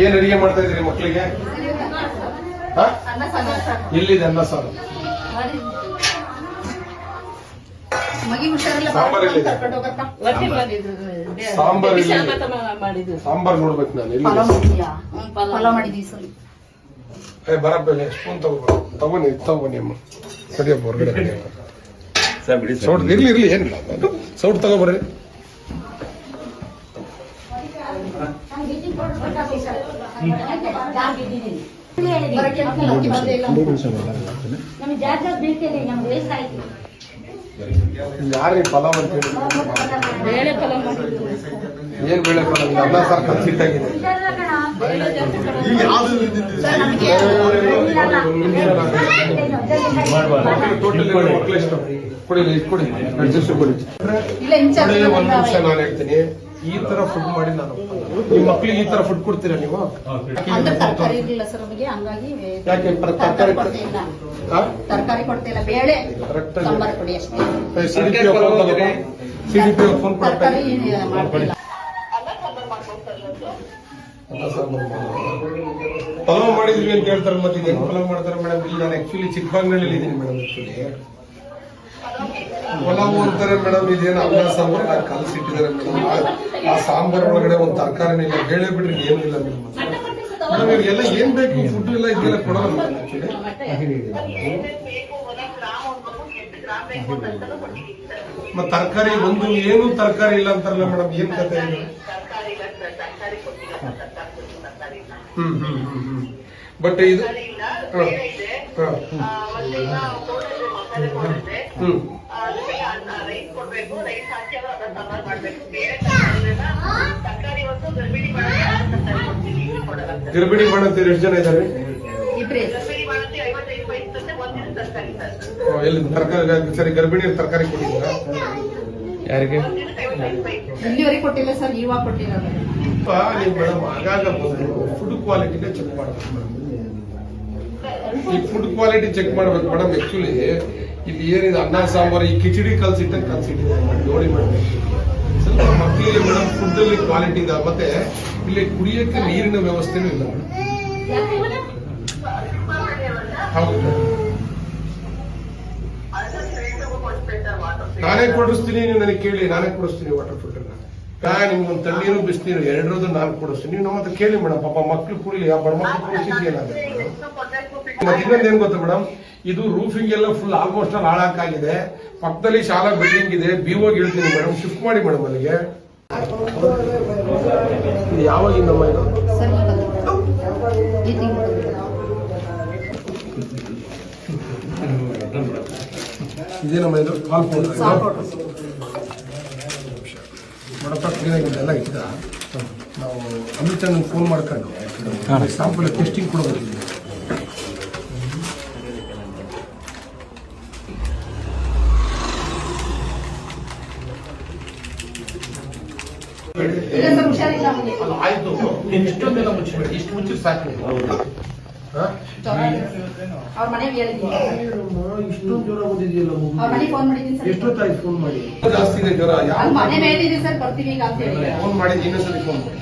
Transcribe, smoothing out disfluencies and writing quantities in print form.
ಏನ್ ಅಡಿಗೆ ಮಾಡ್ತಾ ಇದ್ರಿ ಮಕ್ಕಳಿಗೆ? ಎಲ್ಲಿದೆ ಅನ್ನ ಸಾರು? ಸಾಂಬಾರ್ ನೋಡ್ಬೇಕು ನಾನು. ಬರಪ್ಪ ಸ್ಪೂನ್ ತಗೊಂಡಿ ಅಮ್ಮ. ಸರಿಯಪ್ಪ ಹೊರಗಡೆ ಸೌಟ್ ಇರ್ಲಿ ಏನಿಲ್ಲ, ಸೌಟ್ ತಗೋಬರ್ರಿ. ಯಾರೀ ಪಲಾವ್ ಅಂತ ಹೇಳಿ? ಏನ್ ಬೇಳೆ ಪಲಾವ್? ಅನ್ನ ಸಾರು ಕನ್ಸಿಟ್ಟಾಗಿದೆ. ಮಕ್ಕಳು ಎಷ್ಟು ಕೊಡಿ, ಕೊಡಿ ಅಡ್ಜಸ್ಟ್ ಕೊಡಿ. ಒಂದ್ ನಿಮಿಷ ನಾನು ಹೇಳ್ತೀನಿ. ಈ ತರ ಫುಡ್ ಮಾಡಿ ನಾನು ನಿಮ್ ಮಕ್ಳಿಗೆ ಈ ತರ ಫುಡ್ ಕೊಡ್ತೀರಾ ನೀವು? ಯಾಕೆ ತರಕಾರಿ ಕೊಡ್ತಿಲ್ಲ, ಬೇಳೆ ಸಿಡಿಪಿ ಫೋನ್ ಪಲಾವ್ ಮಾಡಿದ್ವಿ ಅಂತ ಹೇಳ್ತಾರೆ. ಮತ್ತೆ ಹೆಂಗ್ ಪಲಾವ್ ಮಾಡ್ತಾರೆ ಮೇಡಮ್? ಇಲ್ಲಿ ನಾನು ಆಕ್ಚುಲಿ ಚಿಕ್ಕಬಾಂಗ್ನಲ್ಲಿ ಇದ್ದೀನಿ ಮೇಡಮ್. ಆಕ್ಚುಲಿ ಪಲಾವ್ ಅಂತಾರೆ ಮೇಡಮ್. ಇದೇನು ಅನ್ನ ಸಾಂಬಾರ್ ಕಲಸಿಟ್ಟಿದ್ದಾರೆ ಮೇಡಮ್. ಆ ಸಾಂಬಾರ್ ಒಳಗಡೆ ಒಂದು ತರಕಾರಿನೇ ಇಲ್ಲ, ಬೇಳೆ ಬಿಡ್ರಿ ಏನೂ ಇಲ್ಲ ಮೇಡಮ್. ಮೇಡಮ್ ಇವ್ರಿಗೆಲ್ಲ ಏನ್ ಬೇಕು ಫುಡ್ ಇಲ್ಲ, ಇದೆಲ್ಲ ಕೊಡೋಲ್ಲ ಮೇಡಮ್. ಆಕ್ಚುಲಿ ಮತ್ತೆ ತರಕಾರಿ ಒಂದು ಏನು ತರಕಾರಿ ಇಲ್ಲ ಅಂತಾರಲ್ಲ ಮೇಡಮ್, ಏನ್ ಕತೆ ಇದೆ? ಬಟ್ ಇದು ಗರ್ಭಿಣಿ ಮಾಡಂತೀರಿ? ಎಷ್ಟು ಜನ ಇದ್ದಾರೆ? ಎಲ್ಲಿ ತರಕಾರಿ? ಸರಿ, ಗರ್ಭಿಣಿ ತರಕಾರಿ ಕೊಟ್ಟಿದ್ದೀರಾ? ಯಾರಿಗೆ? ಇಲ್ಲಿವರೆಗೆ ಕೊಟ್ಟಿಲ್ಲ ಸರ್, ಇವಾಗ ಕೊಟ್ಟಿರೋದು. ನೀವು ಮೇಡಮ್ ಆಗಾಗ ಬಂದು ಫುಡ್ ಕ್ವಾಲಿಟಿನ ಚೆಕ್ ಮಾಡ್ಬೇಕು ಮೇಡಮ್. ಈ ಫುಡ್ ಕ್ವಾಲಿಟಿ ಚೆಕ್ ಮಾಡ್ಬೇಕು ಮೇಡಮ್. ಆಕ್ಚುಲಿ ಇಲ್ಲಿ ಏನಿದೆ ಅನ್ನ ಸಾಂಬಾರು, ಈ ಕಿಚಡಿ ಕಲ್ಸಿಟ್ಟಿದೆ ನೋಡಿ ಮೇಡಮ್. ಸ್ವಲ್ಪ ಮಕ್ಕಳಿಗೆ ಮೇಡಮ್ ಫುಡ್ ಅಲ್ಲಿ ಕ್ವಾಲಿಟಿ ಇದೆ. ಮತ್ತೆ ಇಲ್ಲಿ ಕುಡಿಯಕ್ಕೆ ನೀರಿನ ವ್ಯವಸ್ಥೆನೂ ಇಲ್ಲ ಮೇಡಮ್. ಹೌದು, ನಾನೇ ಕೊಡಿಸ್ತೀನಿ, ನೀವು ನನಗೆ ಕೇಳಿ, ನಾನೇ ಕೊಡಿಸ್ತೀನಿ ವಾಟರ್ ಫಿಲ್ಟರ್. ನಿಮ್ಗೊಂದು ತಣ್ಣೀರು ಬಿಸಿನೀರು ಎರಡರದ್ದು ನಾನು ಕೊಡಿಸ್ತೀನಿ. ನೀವು ನಮ್ಮ ಹತ್ರ ಕೇಳಿ ಮೇಡಮ್. ಪಾಪ ಮಕ್ಳು ಕುಡಿಲಿ, ಆ ಬಡ ಮಕ್ಳು ಕುಡಿಸಿದ್ರಿ ಏನಾಗುತ್ತೆ. ಮತ್ತೆ ಇನ್ನೊಂದು ಏನ್ ಗೊತ್ತಾ ಮೇಡಮ್, ಇದು ರೂಫಿಂಗ್ ಎಲ್ಲ ಫುಲ್ ಆಲ್ಮೋಸ್ಟ್ ಆಲ್ ಹಾಳಾಕಾಗಿದೆ. ಪಕ್ಕದಲ್ಲಿ ಶಾಲಾ ಬಿಲ್ಡಿಂಗ್ ಇದೆ, ಬಿಒಗೆ ಹೇಳ್ತೀನಿ ಮೇಡಮ್, ಶಿಫ್ಟ್ ಮಾಡಿ ಮೇಡಮ್ ಅಲ್ಲಿಗೆ. ಇದು ಯಾವಾಗಿಂದಮ್ಮ ಇದು? ಇದೇನಮ್ಮ ಇದು? ಕಾಲ್ ನೋಡಪ್ಪ, ಕ್ಲೀನಾಗಿದ್ದೆಲ್ಲ ಇದ್ದ ನಾವು ಅಮಿತ್ ನನಗೆ ಫೋನ್ ಮಾಡ್ಕೊಂಡು ಸ್ಯಾಂಪಲ್ ಟೆಸ್ಟಿಂಗ್ ಕೊಡೋದು. ಆಯ್ತು, ಇಷ್ಟೊಂದೆಲ್ಲ ಮುಚ್ಚಬೇಡಿ, ಇಷ್ಟು ಮುಚ್ಚಿ ಸಾಕು. ಇಷ್ಟೊಂದು ಜ್ವರ ಬಂದಿದೆಯಲ್ಲ, ಎಷ್ಟೊತ್ತಾಯ್ತು ಫೋನ್ ಮಾಡಿ? ಜಾಸ್ತಿ ಇದೆ ಜ್ವರ. ಫೋನ್ ಮಾಡಿ ಇನ್ನೊಂದ್ಸರಿ ಫೋನ್ ಮಾಡಿ.